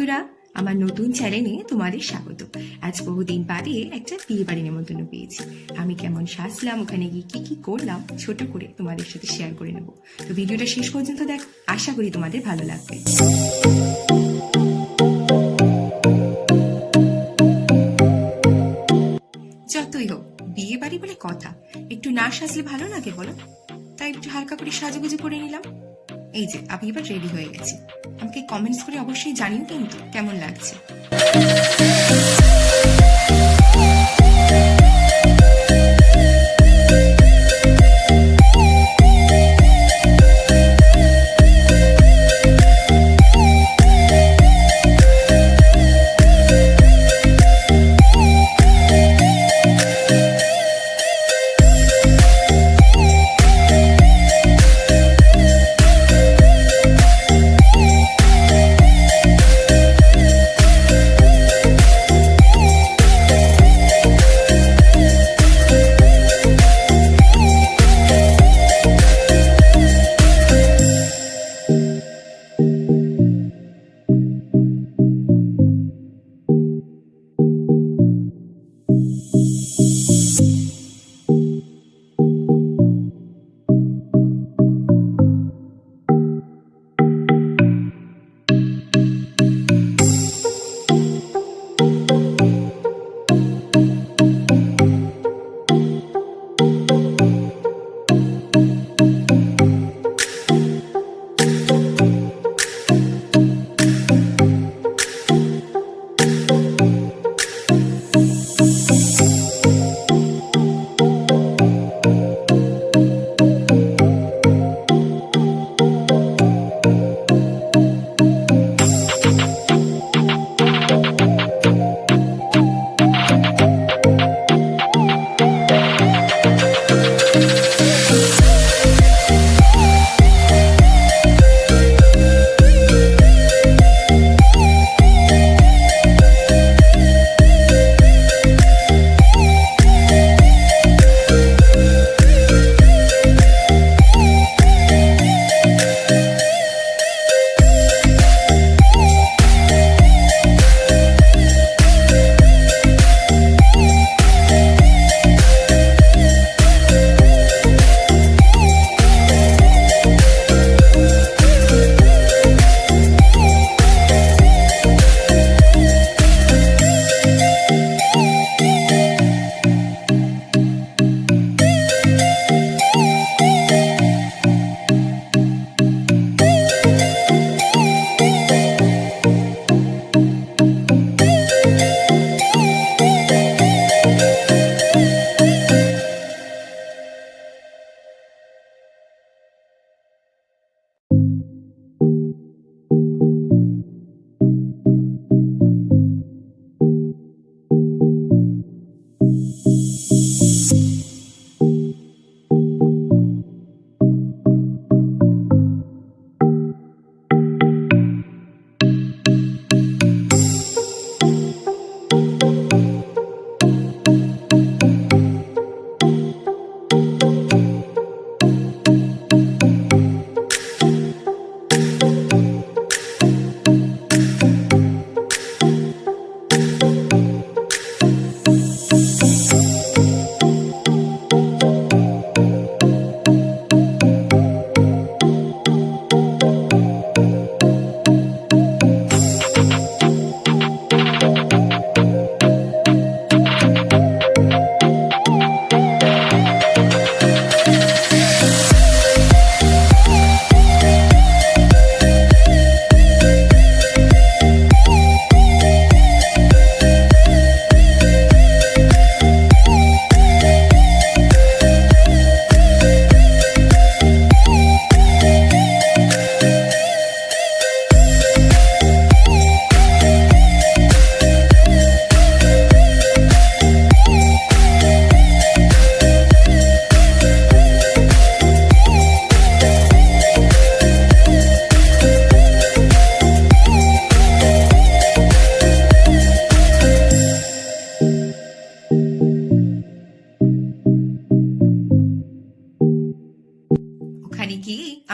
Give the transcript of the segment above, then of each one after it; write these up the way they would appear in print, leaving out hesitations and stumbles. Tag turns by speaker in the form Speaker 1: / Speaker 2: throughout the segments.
Speaker 1: বন্ধুরা, আমার নতুন চ্যানেলে তোমাদের স্বাগত। আজ বহুদিন বাদে একটা বিয়ে বাড়ি নেমন্তন্ন পেয়েছি। আমি কেমন সাজলাম, ওখানে গিয়ে কি কি করলাম ছোট করে তোমাদের সাথে শেয়ার করে নেব। তো ভিডিওটা শেষ পর্যন্ত দেখো, আশা করি তোমাদের ভালো লাগবে। যতই হোক, বিয়ে বাড়ি বলে কথা, একটু না সাজলে ভালো লাগে বলো? তাই একটু হালকা করে সাজুগুজু করে নিলাম। এই যে আমি এবার রেডি হয়ে গেছি। আমাকে কমেন্টস করে অবশ্যই জানিও কিন্তু কেমন লাগছে।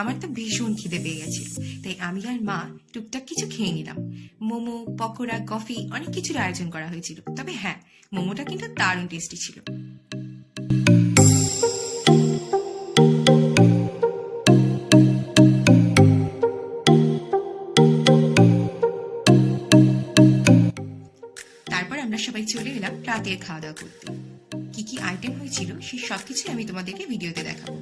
Speaker 1: আমার তো ভীষণ খিদে পেয়ে গেছিল, তাই আমি আর মা টুকটাক কিছু খেয়ে নিলাম। মোমো, পকোড়া, কফি অনেক কিছুর আয়োজন করা হয়েছিল। তবে হ্যাঁ, মোমোটা কিন্তু দারুণ টেস্টি ছিল। তারপর আমরা সবাই চলে এলাম রাতের খাওয়া দাওয়া করতে। কি কি আইটেম হয়েছিল সেই সবকিছুই আমি তোমাদেরকে ভিডিওতে দেখাবো।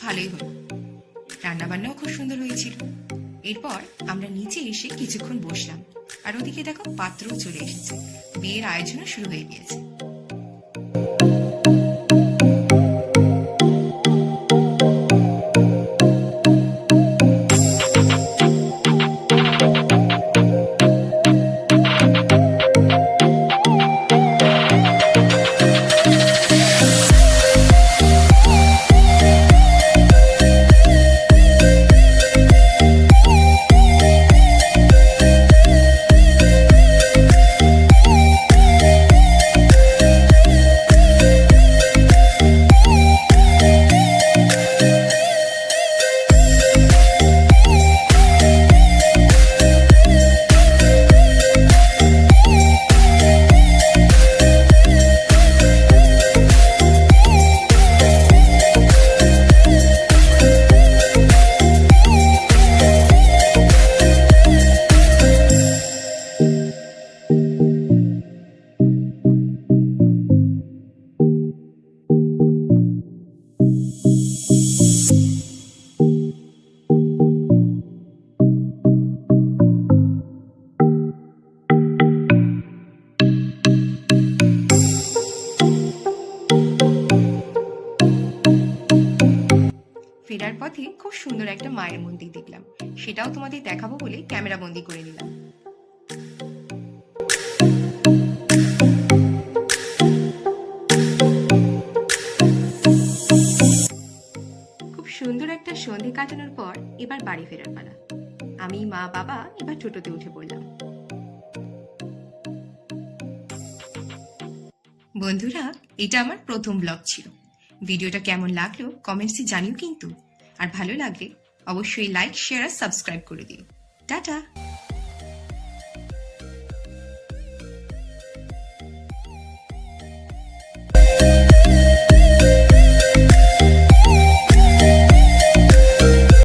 Speaker 1: ভালোই হলো, রান্নাবান্নাও খুব সুন্দর হয়েছিল। এরপর আমরা নিচে এসে কিছুক্ষণ বসলাম, আর ওদিকে দেখো পাত্রও চলে এসেছে, বিয়ের আয়োজনও শুরু হয়ে গিয়েছে। ফেরার পথে খুব সুন্দর একটা মায়ের মন্দির দেখলাম, সেটাও তোমাদের দেখাবো বলে ক্যামেরা বন্দি করে নিলাম। খুব সুন্দর একটা সন্ধে কাটানোর পর এবার বাড়ি ফেরার পালা। আমি, মা, বাবা এবার টোটোতে উঠে পড়লাম। বন্ধুরা, এটা আমার প্রথম ব্লগ ছিল। ভিডিওটা কেমন লাগলো কমেন্টসে জানিও কিন্তু, আর ভালো লাগলে অবশ্যই লাইক, শেয়ার আর সাবস্ক্রাইব করে দিও। টাটা।